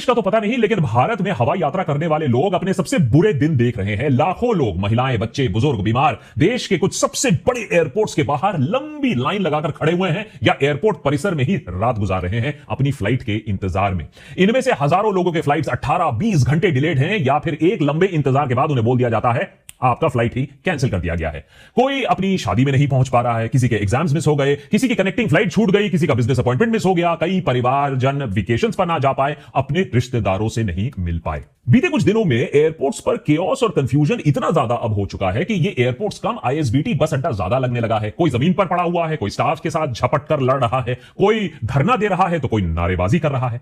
देश का तो पता नहीं, लेकिन भारत में हवाई यात्रा करने वाले लोग अपने सबसे बुरे दिन देख रहे हैं। लाखों लोग, महिलाएं, बच्चे, बुजुर्ग, बीमार, देश के कुछ सबसे बड़े एयरपोर्ट्स के बाहर लंबी लाइन लगाकर खड़े हुए हैं या एयरपोर्ट परिसर में ही रात गुजार रहे हैं अपनी फ्लाइट के इंतजार में। इनमें से हजारों लोगों के फ्लाइट्स 18-20 घंटे डिलेड हैं या फिर एक लंबे इंतजार के बाद उन्हें बोल दिया जाता है आपका फ्लाइट ही कैंसिल कर दिया गया है। कोई अपनी शादी में नहीं पहुंच पा रहा है, किसी के एग्जाम्स मिस हो गए, किसी की कनेक्टिंग फ्लाइट छूट गई, किसी का बिजनेस अपॉइंटमेंट मिस हो गया, कई परिवारजन वेकेशंस पर ना जा पाए, अपने रिश्तेदारों से नहीं मिल पाए। बीते कुछ दिनों में एयरपोर्ट्स पर केओस और कंफ्यूजन इतना ज्यादा अब हो चुका है कि ये एयरपोर्ट्स कम आईएसबीटी बस अड्डा ज्यादा लगने लगा है। कोई जमीन पर पड़ा हुआ है, कोई स्टाफ के साथ झपट कर लड़ रहा है, कोई धरना दे रहा है तो कोई नारेबाजी कर रहा है।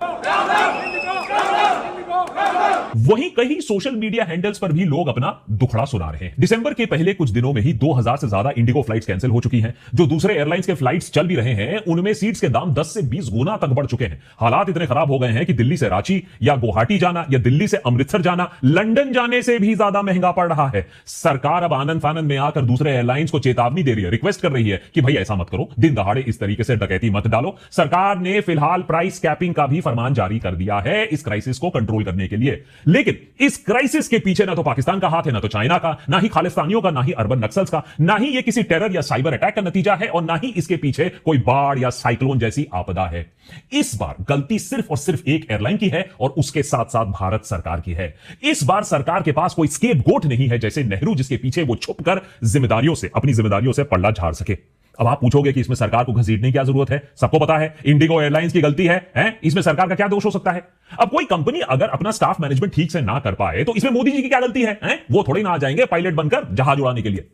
वहीं कई सोशल मीडिया हैंडल्स पर भी लोग अपना दुखड़ा सुना रहे हैं। दिसंबर के पहले कुछ दिनों में ही 2000 से ज्यादा इंडिगो फ्लाइट्स कैंसिल हो चुकी हैं। जो दूसरे एयरलाइंस के फ्लाइट्स चल भी रहे हैं उनमें सीट्स के दाम 10 से 20 गुना तक बढ़ चुके हैं। हालात इतने खराब हो गए हैं कि दिल्ली से रांची या गुवाहाटी जाना या दिल्ली से अमृतसर जाना लंदन जाने से भी ज्यादा महंगा पड़ रहा है। सरकार अब आनंद फानंद में आकर दूसरे एयरलाइंस को चेतावनी दे रही है, रिक्वेस्ट कर रही है कि भाई ऐसा मत करो, दिन दहाड़े इस तरीके से डकैती मत डालो। सरकार ने फिलहाल प्राइस कैपिंग का भी फरमान जारी कर दिया है इस क्राइसिस को कंट्रोल करने के लिए। लेकिन इस क्राइसिस के पीछे ना तो पाकिस्तान का हाथ है, ना तो चाइना का, ना ही खालिस्तानियों का, ना ही अर्बन नक्सल्स का, ना ही ये किसी टेरर या साइबर अटैक का नतीजा है और ना ही इसके पीछे कोई बाढ़ या साइक्लोन जैसी आपदा है। इस बार गलती सिर्फ और सिर्फ एक एयरलाइन की है और उसके साथ साथ भारत सरकार की है। इस बार सरकार के पास कोई स्केपगोट नहीं है जैसे नेहरू, जिसके पीछे वो छुपकर अपनी जिम्मेदारियों से पल्ला झाड़ सके। अब आप पूछोगे कि इसमें सरकार को घसीटने की क्या जरूरत है? सबको पता है इंडिगो एयरलाइंस की गलती है? इसमें सरकार का क्या दोष हो सकता है? अब कोई कंपनी अगर अपना स्टाफ मैनेजमेंट ठीक से ना कर पाए तो इसमें मोदी जी की क्या गलती है? वो थोड़ी ना आ जाएंगे पायलट बनकर जहाज उड़ाने के लिए।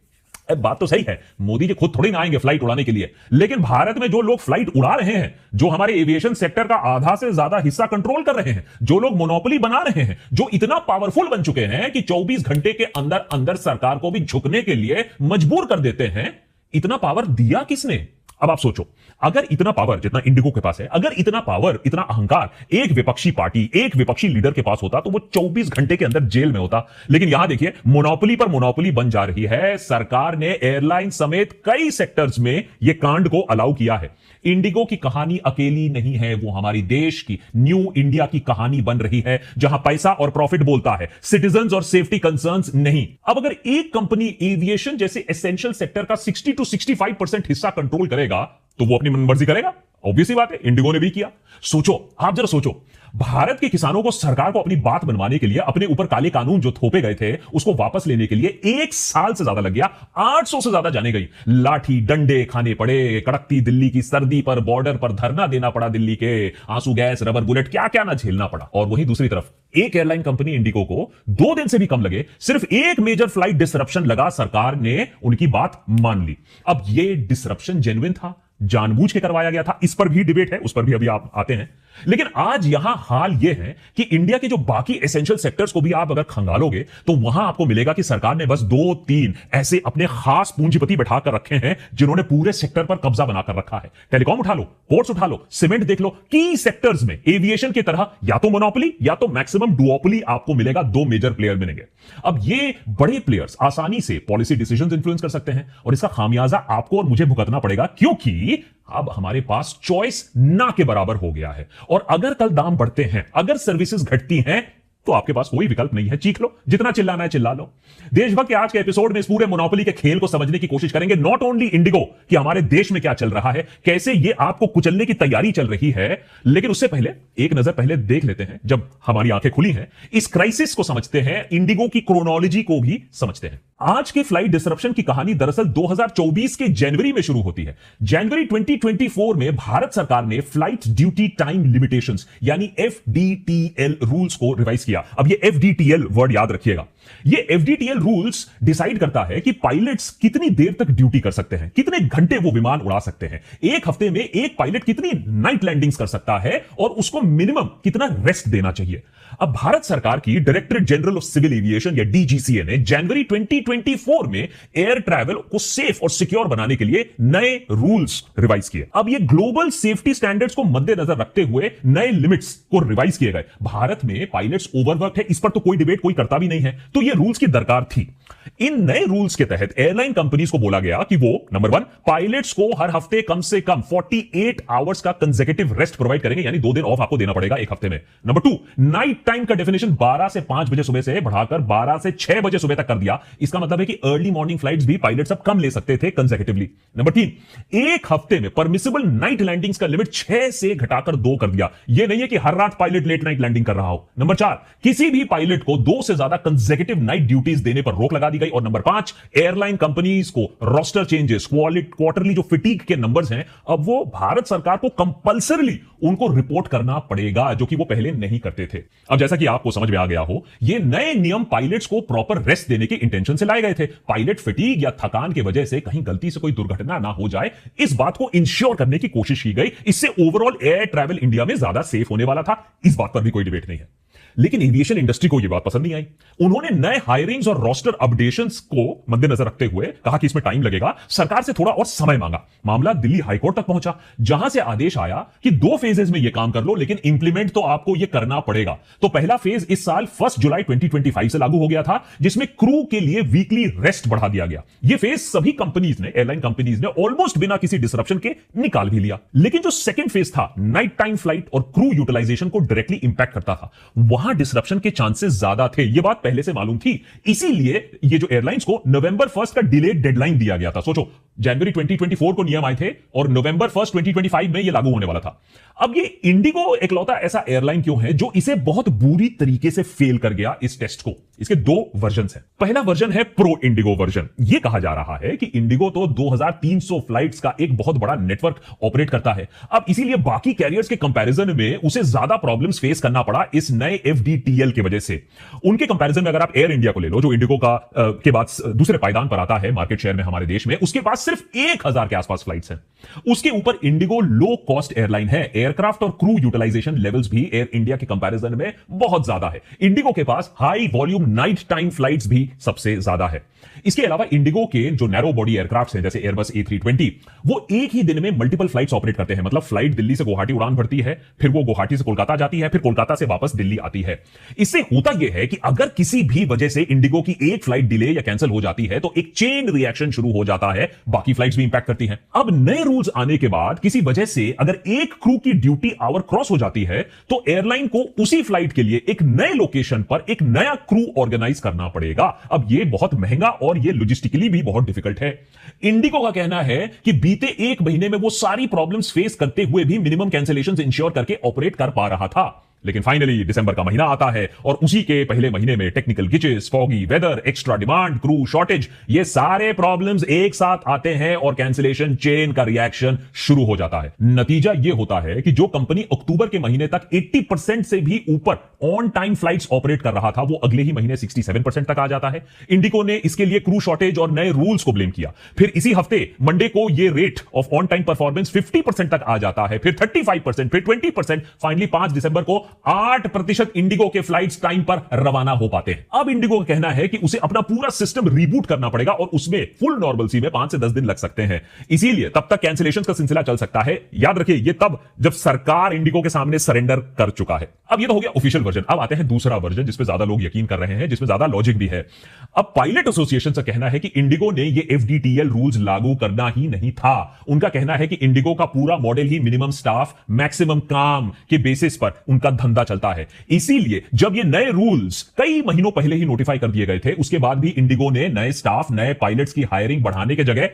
बात तो सही है, मोदी जी खुद थोड़ी ना आएंगे फ्लाइट उड़ाने के लिए, लेकिन भारत में जो लोग फ्लाइट उड़ा रहे हैं, जो हमारे एविएशन सेक्टर का आधा से ज्यादा हिस्सा कंट्रोल कर रहे हैं, जो लोग मोनोपोली बना रहे हैं, जो इतना पावरफुल बन चुके हैं कि 24 घंटे के अंदर अंदर सरकार को भी झुकने के लिए मजबूर कर देते हैं, इतना पावर दिया किसने? अब आप सोचो, अगर इतना पावर जितना इंडिगो के पास है, अगर इतना पावर, इतना अहंकार एक विपक्षी पार्टी, एक विपक्षी लीडर के पास होता तो वो 24 घंटे के अंदर जेल में होता। लेकिन यहां देखिए, मोनोपोली पर मोनोपोली बन जा रही है। सरकार ने एयरलाइन समेत कई सेक्टर्स में यह कांड को अलाउ किया है। इंडिगो की कहानी अकेली नहीं है, वो हमारी देश की न्यू इंडिया की कहानी बन रही है, जहां पैसा और प्रॉफिट बोलता है, सिटीजंस और सेफ्टी कंसर्न्स नहीं। अब अगर एक कंपनी एविएशन जैसे एसेंशियल सेक्टर का 60 to 65% हिस्सा कंट्रोल करेगा तो वो अपनी मनमर्जी करेगा। ऑब्वियसली बात है, इंडिगो ने भी किया। सोचो, आप जरा सोचो, भारत के किसानों को सरकार को अपनी बात मनवाने के लिए अपने ऊपर काले कानून जो थोपे गए थे उसको वापस लेने के लिए 1 साल से ज्यादा लग गया। 800 से ज्यादा जाने गई, लाठी डंडे खाने पड़े, कड़कती दिल्ली की सर्दी पर बॉर्डर पर धरना देना पड़ा, दिल्ली के आंसू गैस, रबर बुलेट, क्या क्या ना झेलना पड़ा। और वहीं दूसरी तरफ एक एयरलाइन कंपनी इंडिगो को 2 दिन से भी कम लगे, सिर्फ एक मेजर फ्लाइट डिसरप्शन लगा, सरकार ने उनकी बात मान ली। अब ये डिसरप्शन जेन्युइन था, जानबूझ के करवाया गया था, इस पर भी डिबेट है, उस पर भी अभी आप आते हैं। लेकिन आज यहां हाल यह है कि इंडिया के जो बाकी एसेंशियल सेक्टर्स को भी आप अगर खंगालोगे तो वहां आपको मिलेगा कि सरकार ने बस 2-3 ऐसे अपने खास पूंजीपति बैठाकर रखे हैं जिन्होंने पूरे सेक्टर पर कब्जा बनाकर रखा है। टेलीकॉम उठा लो, पोर्ट्स उठा लो, सीमेंट देख लो, की सेक्टर्स में एविएशन की तरह या तो मोनोपोली या तो मैक्सिमम डुओपोली आपको मिलेगा। 2 मेजर प्लेयर मिलेंगे। अब ये बड़े प्लेयर्स आसानी से पॉलिसी डिसीजंस इंफ्लुएंस कर सकते हैं और इसका खामियाजा आपको और मुझे भुगतना पड़ेगा, क्योंकि अब हमारे पास चॉइस ना के बराबर हो गया है। और अगर कल दाम बढ़ते हैं, अगर सर्विसेज घटती हैं, तो आपके पास कोई विकल्प नहीं है, चीख लो, जितना चिल्लाना है चिल्ला लो। देशभक्त के आज के एपिसोड में इस पूरे मोनोपोली के खेल को समझने की कोशिश करेंगे, नॉट ओनली इंडिगो कि हमारे देश में क्या चल रहा है, कैसे ये आपको कुचलने की तैयारी चल रही है। लेकिन उससे पहले एक नजर पहले देख लेते हैं, जब हमारी आंखें खुली हैं, इस क्राइसिस को समझते हैं, इंडिगो की क्रोनोलॉजी को भी समझते हैं। आज के फ्लाइट डिसरप्शन की कहानी दरअसल 2024 के जनवरी में शुरू होती है। जनवरी 2024 में भारत सरकार ने फ्लाइट ड्यूटी टाइम लिमिटेशंस यानी FDTL रूल्स को रिवाइज किया। अब ये FDTL वर्ड याद रखिएगा। ये FDTL रूल्स डिसाइड करता है कि पायलट्स कितनी देर तक ड्यूटी कर सकते हैं, कितने घंटे वो विमान उड़ा सकते हैं, एक हफ्ते में एक पायलट कितनी नाइट लैंडिंग्स कर सकता है और उसको मिनिमम कितना रेस्ट देना चाहिए। अब भारत सरकार की directorate general of civil aviation या डीजीसीए ने जनवरी 2024 में एयर ट्रैवल को सेफ और सिक्योर बनाने के लिए नए रूल्स रिवाइज किए। अब ये ग्लोबल सेफ्टी स्टैंडर्ड्स को मद्देनजर रखते हुए नए लिमिट्स को रिवाइज किए गए। भारत में पायलट्स ओवरवर्क है, इस पर तो कोई डिबेट कोई करता भी नहीं है, तो ये रूल्स की दरकार थी। इन नए रूल्स के तहत एयरलाइन कंपनीज को बोला गया कि वो नंबर 1 पायलट्स को हर हफ्ते कम से कम 48 आवर्स का कंसेक्यूटिव रेस्ट प्रोवाइड करेंगे, यानी 2 दिन ऑफ आपको देना पड़ेगा एक हफ्ते में। नंबर 2 नाइट टाइम का डेफिनेशन 12 से 5 बजे सुबह से बढ़ाकर 12 से 6 बजे सुबह तक कर दिया। इसका मतलब है कि अर्ली मॉर्निंग फ्लाइट्स भी पायलट्स अब कम ले सकते थे कंसेक्यूटिवली। नंबर 3 एक हफ्ते में परमिसिबल नाइट लैंडिंग्स का लिमिट 6 से घटाकर 2 कर दिया। यह नहीं है कि हर रात पायलट लेट नाइट लैंडिंग कर रहा हो। नंबर 4 किसी भी पायलट को 2 से ज्यादा कंसेक्यूटिव नाइट ड्यूटीज देने पर रोक लगा दी गई। और नंबर 5 एयरलाइन कंपनीज को रोस्टर चेंजेस, क्वार्टरली जो फिटीग के नंबर्स हैं, अब वो भारत सरकार को कंपल्सरली उनको रिपोर्ट करना पड़ेगा, जो कि वो पहले नहीं करते थे। अब जैसा कि आपको समझ में आ गया हो, ये नए नियम पायलट्स को प्रॉपर रेस्ट देने के इंटेंशन से लाए गए थे। पायलट फिटीग या थकान की वजह से कहीं गलती से कोई दुर्घटना ना हो जाए, इस बात को इंश्योर करने की कोशिश की गई। इससे ओवरऑल एयर ट्रैवल इंडिया में ज्यादा सेफ होने वाला था, इस बात पर भी कोई डिबेट नहीं है। लेकिन एविएशन इंडस्ट्री को यह बात पसंद नहीं आई। उन्होंने नए हायरिंग्स और रोस्टर अपडेशंस को मद्देनजर रखते हुए कहा कि इसमें टाइम लगेगा, सरकार से थोड़ा और समय मांगा। मामला दिल्ली हाईकोर्ट तक पहुंचा, जहां से आदेश आया कि 2 फेजेस में यह काम कर लो, लेकिन इंप्लीमेंट तो आपको यह करना पड़ेगा। तो पहला फेज इस साल 1 जुलाई 2025 से लागू हो गया था, जिसमें क्रू के लिए वीकली रेस्ट बढ़ा दिया गया। यह फेज सभी कंपनीज ने, एयरलाइन कंपनीज ने ऑलमोस्ट बिना किसी डिसरप्शन के निकाल भी लिया। लेकिन जो सेकंड फेज था, नाइट टाइम फ्लाइट और क्रू यूटिलाइजेशन को डायरेक्टली इंपैक्ट करता था, वहां डिसरप्शन के चांसेस ज्यादा थे। यह बात पहले से मालूम थी, इसीलिए ये जो एयरलाइंस को नवंबर 1 का डिलेड डेडलाइन दिया गया था। सोचो, जनवरी 2024 को नियम आए थे और नवंबर 1 2025 में यह लागू होने वाला था। अब ये इंडिगो इकलौता ऐसा एयरलाइन क्यों है जो इसे बहुत बुरी तरीके से फेल कर गया इस टेस्ट को? इसके 2 वर्जन हैं। पहला वर्जन है प्रो इंडिगो वर्जन। यह कहा जा रहा है कि इंडिगो तो 2300 फ्लाइट्स का एक बहुत बड़ा नेटवर्क ऑपरेट करता है। अब इसीलिए बाकी कैरियर्स के कंपैरिजन में उसे ज्यादा प्रॉब्लम्स फेस करना पड़ा इस नए एफडीटीएल की वजह से। उनके कंपैरिजन में अगर आप एयर इंडिया को ले लो, जो इंडिगो का के बाद दूसरे पायदान पर आता है मार्केट शेयर में हमारे देश में, उसके पास सिर्फ 1000 के आसपास फ्लाइट्स हैं। उसके ऊपर इंडिगो लो कॉस्ट एयरलाइन है। एयरक्राफ्ट और क्रू यूटिलाइजेशन लेवल्स भी एयर इंडिया के कंपैरिजन में बहुत ज्यादा है। इंडिगो के पास high volume night time flights भी सबसे ज्यादा है। इसके अलावा इंडिगो के जो नैरो बॉडी एयरक्राफ्ट हैं, जैसे एयरबस A320, वो एक ही दिन में मल्टीपल फ्लाइट्स ऑपरेट करते हैं। मतलब फ्लाइट दिल्ली से गुवाहाटी उड़ान भरती है, फिर वो गुवाहाटी से कोलकाता जाती है, फिर कोलकाता से वापस दिल्ली आती है। इससे होता यह है कि अगर किसी भी वजह से इंडिगो की एक फ्लाइट डिले या कैंसिल हो जाती है, तो एक चेन रिएक्शन शुरू हो जाता है, बाकी फ्लाइट्स भी इंपैक्ट करती हैं। अब नए रूल्स आने के बाद किसी वजह से अगर एक क्रू की ड्यूटी आवर क्रॉस हो जाती है, तो एयरलाइन को उसी फ्लाइट के लिए एक नए लोकेशन पर एक नया क्रू ऑर्गेनाइज करना पड़ेगा। अब यह बहुत महंगा और यह लॉजिस्टिकली भी बहुत डिफिकल्ट है। इंडिगो का कहना है कि बीते 1 महीने में वो सारी प्रॉब्लम्स फेस करते हुए भी मिनिमम कैंसिलेशंस इंश्योर करके ऑपरेट कर पा रहा था। लेकिन फाइनली दिसंबर का महीना आता है और उसी के पहले महीने में technical glitches, foggy weather, extra demand, crew shortage, ये सारे प्रॉब्लम्स एक साथ आते हैं और कैंसिलेशन चेन का रिएक्शन शुरू हो जाता है। नतीजा ये होता है कि जो कंपनी अक्टूबर के महीने तक 80% से भी ऊपर ऑन टाइम फ्लाइट्स ऑपरेट कर रहा था, वो अगले ही महीने 67% तक आ जाता है। इंडिगो ने इसके लिए क्रू शॉर्टेज और नए रूल्स को ब्लेम किया। फिर इसी हफ्ते मंडे को ये rate of on time performance 50% तक आ जाता है, फिर 35%, फिर 20%, फाइनली 5 दिसंबर को 8% इंडिगो के फ्लाइट्स टाइम पर रवाना हो पाते हैं। अब इंडिगो का कहना है कि उसे अपना पूरा सिस्टम रीबूट करना पड़ेगा और उसमें फुल नॉर्मलसी में 5 से 10 दिन लग सकते हैं। इसीलिए तब तक कैंसिलेशंस का सिलसिला चल सकता है। याद रखिए, ये तब जब सरकार इंडिगो के सामने सरेंडर कर चुका है। अब ये तो हो गया ऑफिशियल वर्जन। अब आते हैं दूसरा वर्जन, जिसपे ज्यादा लोग यकीन कर रहे हैं, जिसमें ज्यादा लॉजिक भी है। अब पायलट एसोसिएशन का कहना है कि इंडिगो ने ये एफडीटीएल रूल्स लागू करना ही नहीं था। उनका कहना है कि इंडिगो का पूरा मॉडल ही मिनिमम स्टाफ मैक्सिमम काम के बेसिस पर उनका धंधा चलता है। इसीलिए जब ये नए रूल्स कई महीनों पहले ही नोटिफाई कर दिए गए थे, उसके बाद भी इंडिगो ने नए स्टाफ, नए पायलट्स की हायरिंग बढ़ाने के जगह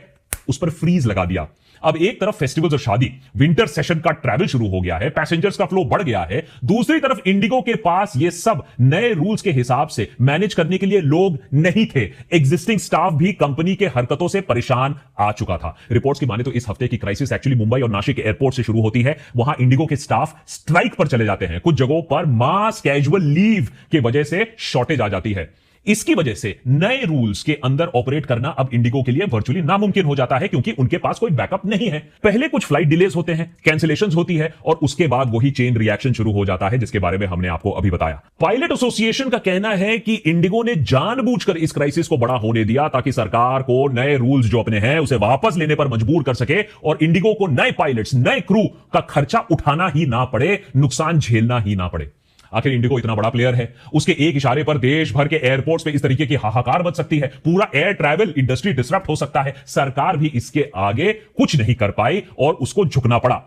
उस पर फ्रीज लगा दिया। अब एक तरफ फेस्टिवल्स और शादी, विंटर सेशन का ट्रैवल शुरू हो गया है, पैसेंजर्स का फ्लो बढ़ गया है। दूसरी तरफ इंडिगो के पास ये सब नए रूल्स के हिसाब से मैनेज करने के लिए लोग नहीं थे। एग्जिस्टिंग स्टाफ भी कंपनी के हरकतों से परेशान आ चुका था। रिपोर्ट्स की माने तो इस हफ्ते की क्राइसिस एक्चुअली मुंबई और नासिक के एयरपोर्ट से शुरू होती है। वहां इंडिगो के स्टाफ स्ट्राइक पर चले जाते हैं। कुछ जगहों पर मास कैजुअल लीव की वजह से शॉर्टेज आ जाती है। इसकी वजह से नए रूल्स के अंदर ऑपरेट करना अब इंडिगो के लिए वर्चुअली नामुमकिन हो जाता है, क्योंकि उनके पास कोई बैकअप नहीं है। पहले कुछ फ्लाइट डिलेज होते हैं, कैंसिलेशंस होती है, और उसके बाद वही चेन रिएक्शन शुरू हो जाता है, जिसके बारे में हमने आपको अभी बताया। पायलट एसोसिएशन का कहना है कि इंडिगो ने जानबूझकर इस क्राइसिस को बड़ा होने दिया ताकि सरकार को नए रूल्स जो अपने हैं उसे वापस लेने पर मजबूर कर सके और इंडिगो को नए पायलट्स, नए क्रू का खर्चा उठाना ही ना पड़े, नुकसान झेलना ही ना पड़े। आखिर इंडिगो इतना बड़ा प्लेयर है, उसके एक इशारे पर देश भर के एयरपोर्ट्स पे इस तरीके की हाहाकार मच सकती है, पूरा एयर ट्रैवल इंडस्ट्री डिसरप्ट हो सकता है। सरकार भी इसके आगे कुछ नहीं कर पाई और उसको झुकना पड़ा।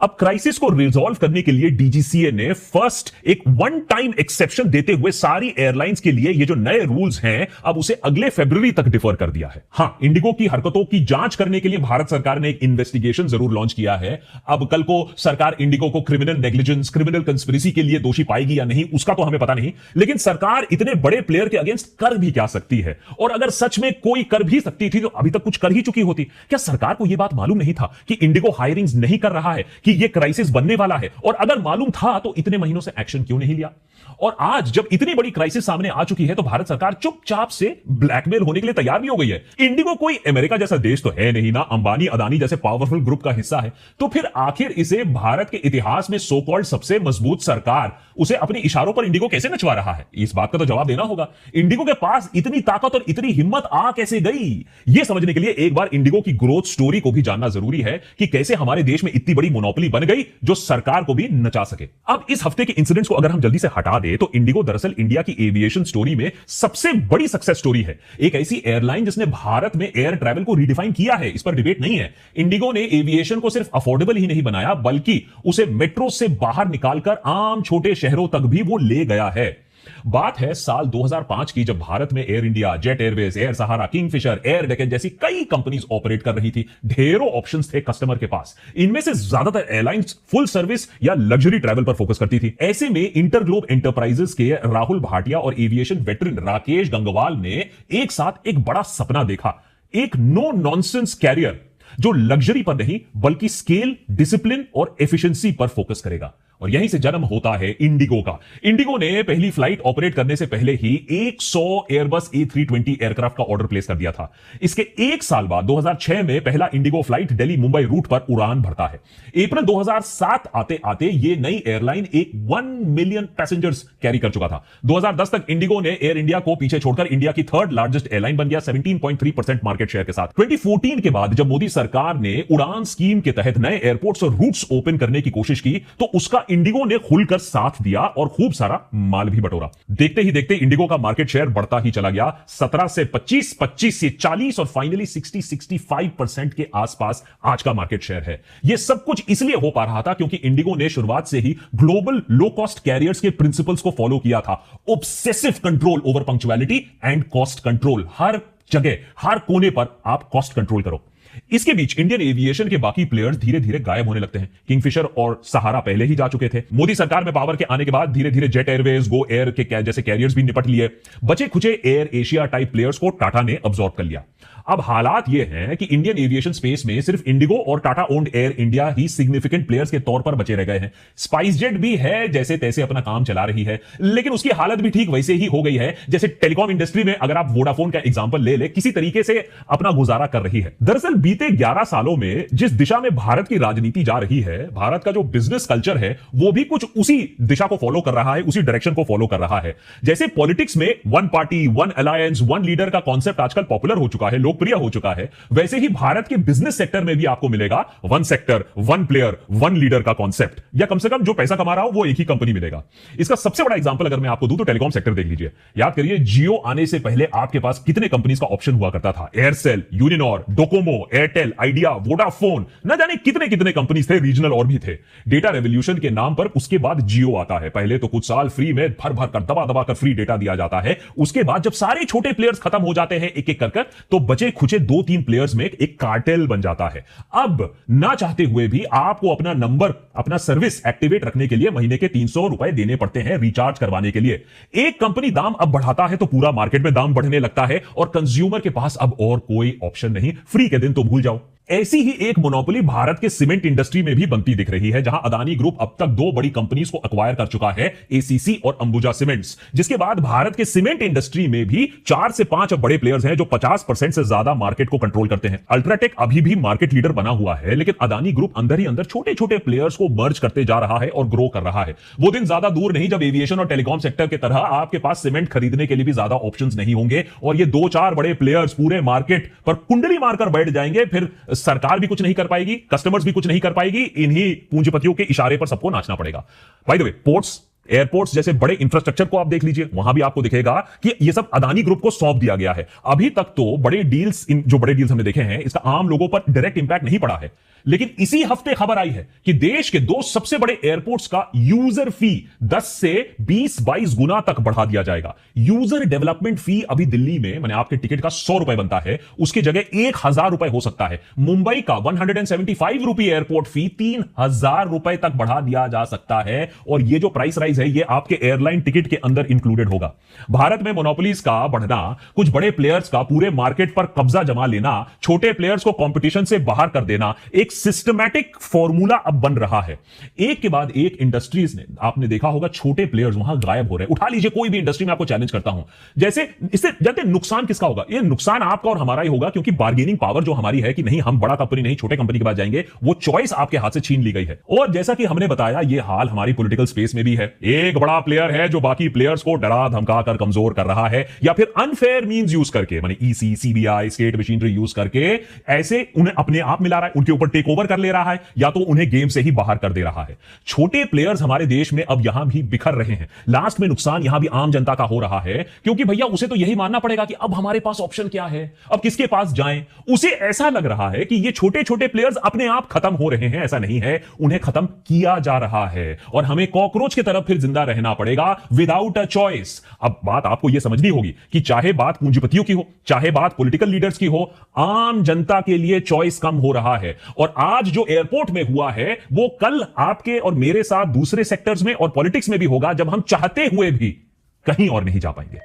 अब क्राइसिस को रिजॉल्व करने के लिए डीजीसीए ने फर्स्ट एक वन टाइम एक्सेप्शन देते हुए सारी एयरलाइंस के लिए ये जो नए रूल्स हैं अब उसे अगले फरवरी तक डिफर कर दिया है। हां, इंडिगो की हरकतों की जांच करने के लिए भारत सरकार ने एक इन्वेस्टिगेशन जरूर लॉन्च किया है। अब कल को सरकार इंडिगो को क्रिमिनल नेग्लिजेंस, क्रिमिनल कंस्पिरेसी के लिए दोषी पाएगी या नहीं उसका तो हमें पता नहीं, लेकिन सरकार इतने बड़े प्लेयर के अगेंस्ट कर भी क्या सकती है, और अगर सच में कोई कर भी सकती थी तो अभी तक कुछ कर ही चुकी होती। क्या सरकार को यह बात मालूम नहीं था कि इंडिगो हायरिंग्स नहीं कर रहा है, कि यह क्राइसिस बनने वाला है? और अगर मालूम था तो इतने महीनों से एक्शन क्यों नहीं लिया? और आज जब इतनी बड़ी क्राइसिस सामने आ चुकी है तो भारत सरकार चुपचाप से ब्लैकमेल होने के लिए तैयार भी हो गई है। इंडिगो कोई अमेरिका जैसा देश तो है नहीं ना, अंबानी अदानी जैसे पावरफुल ग्रुप का हिस्सा है, तो फिर आखिर इसे भारत के इतिहास में सो कॉल्ड सबसे मजबूत सरकार उसे अपने इशारों पर इंडिगो कैसे नचवा रहा है? इस बात का तो जवाब देना होगा। इंडिगो के पास इतनी ताकत और इतनी हिम्मत आ कैसे गई? यह समझने के लिए एक बार इंडिगो की ग्रोथ स्टोरी को भी जानना जरूरी है कि कैसे हमारे देश में इतनी बड़ी मोनोपोली बन गई जो सरकार को भी नचा सके। अब इस हफ्ते के इंसिडेंट्स को अगर हम जल्दी से हटा दें तो इंडिगो दरअसल इंडिया की एविएशन स्टोरी में सबसे बड़ी सक्सेस स्टोरी है। एक ऐसी एयरलाइन जिसने भारत में एयर ट्रैवल को रिडिफाइन किया है, इस पर डिबेट नहीं है। इंडिगो ने एविएशन को सिर्फ अफोर्डेबल ही नहीं बनाया बल्कि उसे मेट्रो से बाहर निकालकर आम छोटे शहरों तक भी वो ले गया है। बात है साल 2005 की, जब भारत में Air India, Jet Airways, Air Sahara, Kingfisher, Air Deccan जैसी कई कंपनीज ऑपरेट कर रही थी। ढेरों ऑप्शंस थे कस्टमर के पास। इनमें से ज्यादातर एयरलाइंस फुल सर्विस या लग्जरी ट्रैवल पर फोकस करती थी। ऐसे में इंटरग्लोब एंटरप्राइजेस के राहुल भाटिया और एविएशन वेटरन राकेश गंगवाल ने एक साथ एक बड़ा सपना देखा, एक नो नॉनसेंस कैरियर जो लग्जरी पर नहीं बल्कि स्केल, डिसिप्लिन और एफिशिएंसी पर फोकस करेगा। और यहीं से जन्म होता है इंडिगो का। इंडिगो ने पहली फ्लाइट ऑपरेट करने से पहले ही 100 एयरबस A320 एयरक्राफ्ट का ऑर्डर प्लेस कर दिया था। इसके एक साल बाद 2006 में पहला IndiGo flight Delhi Mumbai route पर उड़ान भरता है। अप्रैल 2007 आते आते ये नई एयरलाइन एक 1 मिलियन पैसेंजर्स कैरी कर चुका था। 2010 तक इंडिगो ने एयर इंडिया को पीछे छोड़कर इंडिया की थर्ड लार्जेस्ट एयरलाइन बन गया 17.3% मार्केट शेयर के साथ। 2014 के बाद जब मोदी सरकार ने उड़ान स्कीम के तहत नए एयरपोर्ट्स और रूट्स ओपन करने की कोशिश की तो उसका इंडिगो ने खुलकर साथ दिया और खूब सारा माल भी बटोरा। देखते ही देखते इंडिगो का मार्केट शेयर बढ़ता ही चला गया। 17 से 25, 25 से 40 और फाइनली 60-65% के आसपास आज का मार्केट शेयर है। यह सब कुछ इसलिए हो पा रहा था क्योंकि इंडिगो ने शुरुआत से ही ग्लोबल लो कॉस्ट कैरियर्स के प्रिंसिपल्स को फॉलो किया था। Obsessive control over punctuality and cost control. हर जगह, हर कोने पर आप कॉस्ट कंट्रोल करो। इसके बीच इंडियन एविएशन के बाकी प्लेयर्स धीरे धीरे गायब होने लगते हैं। किंगफिशर और सहारा पहले ही जा चुके थे। मोदी सरकार में पावर के आने के बाद धीरे धीरे जेट एयरवेज, गो एयर के जैसे कैरियर्स भी निपट लिए। बचे खुचे एयर एशिया टाइप प्लेयर्स को टाटा ने अब्सॉर्ब कर लिया। अब हालात ये हैं कि इंडियन एविएशन स्पेस में सिर्फ इंडिगो और टाटा ओन्ड एयर इंडिया ही सिग्निफिकेंट प्लेयर्स के तौर पर बचे रह गए हैं। स्पाइसजेट भी है, जैसे तैसे अपना काम चला रही है, लेकिन उसकी हालत भी ठीक वैसे ही हो गई है जैसे टेलीकॉम इंडस्ट्री में अगर आप वोडाफोन का एग्जांपल ले किसी तरीके से अपना गुजारा कर रही है। दरअसल बीते 11 सालों में जिस दिशा में भारत की राजनीति जा रही है, भारत का जो बिजनेस कल्चर है वो भी कुछ उसी दिशा को फॉलो कर रहा है, उसी डायरेक्शन को फॉलो कर रहा है। जैसे पॉलिटिक्स में one party, one alliance, one leader का कॉन्सेप्ट आजकल पॉपुलर हो चुका है, लोकप्रिय हो चुका है, वैसे ही भारत के बिजनेस सेक्टर में भी आपको मिलेगा one sector, one player, one leader का कॉन्सेप्ट, या कम से कम जो पैसा कमा रहा हो वो एक ही कंपनी मिलेगा। इसका सबसे बड़ा एग्जांपल अगर मैं आपको दूं तो टेलीकॉम सेक्टर देख लीजिए। याद करिए जियो आने से पहले आपके पास कितने कंपनीज का ऑप्शन हुआ करता था। Aircel, Uninor, Docomo, Airtel, idea, Vodafone, न जाने कितने कितने कंपनीज थे, रीजनल और भी थे। डेटा रेवोल्यूशन के नाम पर उसके बाद जियो आता है। पहले तो कुछ साल फ्री में भर भर कर दबा दबा कर फ्री डेटा दिया जाता है। उसके बाद जब सारे छोटे प्लेयर्स खत्म हो जाते हैं एक एक कर तो बचे खुचे 2-3 प्लेयर्स में एक कार्टेल बन जाता है। अब ना चाहते हुए भी आपको अपना नंबर, अपना सर्विस एक्टिवेट रखने के लिए महीने के 300 रुपए देने पड़ते हैं रिचार्ज करवाने के लिए। एक कंपनी दाम अब बढ़ाता है तो पूरा मार्केट में दाम बढ़ने लगता है और कंज्यूमर के पास अब और कोई ऑप्शन नहीं। फ्री के दिन तो भूल जाओ। ऐसी ही एक मोनोपोली भारत के सीमेंट इंडस्ट्री में भी बनती दिख रही है, जहां अदानी ग्रुप अब तक दो बड़ी कंपनीज को एक्वायर कर चुका है, एसीसी और अंबुजा सीमेंट्स। जिसके बाद भारत के सीमेंट इंडस्ट्री में भी 4 से 5 बड़े प्लेयर्स हैं जो 50% से ज्यादा मार्केट को कंट्रोल करते हैं। अल्ट्राटेक अभी भी मार्केट लीडर बना हुआ है, लेकिन अदानी ग्रुप अंदर ही अंदर छोटे छोटे प्लेयर्स को मर्ज करते जा रहा है और ग्रो कर रहा है। वो दिन ज्यादा दूर नहीं जब एविएशन और टेलीकॉम सेक्टर की तरह आपके पास सीमेंट खरीदने के लिए भी ज्यादा ऑप्शंस नहीं होंगे और ये 2-4 बड़े प्लेयर्स पूरे मार्केट पर कुंडली मारकर बैठ जाएंगे। फिर सरकार भी कुछ नहीं कर पाएगी, कस्टमर्स भी कुछ नहीं कर पाएगी, इन्हीं पूंजीपतियों के इशारे पर सबको नाचना पड़ेगा। By the way, ports, airports जैसे बड़े इंफ्रास्ट्रक्चर को आप देख लीजिए, वहां भी आपको दिखेगा कि ये सब अदानी ग्रुप को सौंप दिया गया है। अभी तक तो बड़े डील्स, जो बड़े डील्स हमने देखे हैं, इसका आम लोगों पर डायरेक्ट इंपैक्ट नहीं पड़ा है। लेकिन इसी हफ्ते खबर आई है कि देश के 2 सबसे बड़े एयरपोर्ट्स का यूजर फी 10 से 20-22 गुना तक बढ़ा दिया जाएगा। यूजर डेवलपमेंट फी अभी दिल्ली में मैंने आपके टिकट का 100 रुपए बनता है, उसकी जगह 1000 रुपए हो सकता है। मुंबई का 175 रुपए एयरपोर्ट फी 3000 रुपए तक बढ़ा दिया जा सकता है। और ये जो प्राइस राइज है, ये आपके एयरलाइन टिकट के अंदर इंक्लूडेड होगा। भारत में मोनोपोलीज का बढ़ना, कुछ बड़े प्लेयर्स का पूरे मार्केट पर कब्जा जमा लेना, छोटे प्लेयर्स को कंपटीशन से बाहर कर देना, एक सिस्टमैटिक फॉर्मूला अब बन रहा है। एक के बाद एक इंडस्ट्रीज ने, आपने देखा होगा, छोटे प्लेयर्स वहां गायब हो रहे हैं। उठा लीजिए कोई भी इंडस्ट्री में, आपको चैलेंज करता हूं। जैसे इससे जानते नुकसान किसका होगा? ये नुकसान आपका और हमारा ही होगा, क्योंकि बार्गेनिंग पावर जो हमारी है कि नहीं हम बड़ा कंपनी नहीं छोटे कंपनी के पास जाएंगे, वो चॉइस आपके हाथ से छीन ली गई है। और जैसा कि हमने बताया, ये हाल हमारी पॉलिटिकल स्पेस में भी है। एक बड़ा प्लेयर है जो बाकी प्लेयर्स को डरा धमका कर कमजोर कर रहा है, या फिर अनफेयर मींस यूज करके, माने EC, CBI, state machinery use करके ऐसे उन्हें अपने आप मिला रहा है, उनके ऊपर टेक ओवर कर ले रहा है, या तो उन्हें गेम से ही बाहर कर दे रहा है। छोटे प्लेयर्स हमारे देश में अब यहां भी बिखर रहे हैं। लास्ट में नुकसान यहां भी आम जनता का हो रहा है, क्योंकि भैया उसे तो यही मानना पड़ेगा कि अब हमारे पास ऑप्शन क्या है, अब किसके पास जाएं। उसे ऐसा लग रहा है कि ये छोटे छोटे प्लेयर्स अपने आप खत्म हो रहे हैं। ऐसा नहीं है, उन्हें खत्म किया जा रहा है और हमें कॉकरोच की तरफ फिर जिंदा रहना पड़ेगा विदाउट अ चॉइस। अब बात आपको यह समझनी होगी कि चाहे बात पूंजीपतियों की हो, चाहे बात पॉलिटिकल लीडर्स की हो, आम जनता के लिए चॉइस कम हो रहा है। और आज जो एयरपोर्ट में हुआ है, वो कल आपके और मेरे साथ दूसरे सेक्टर्स में और पॉलिटिक्स में भी होगा, जब हम चाहते हुए भी कहीं और नहीं जा पाएंगे।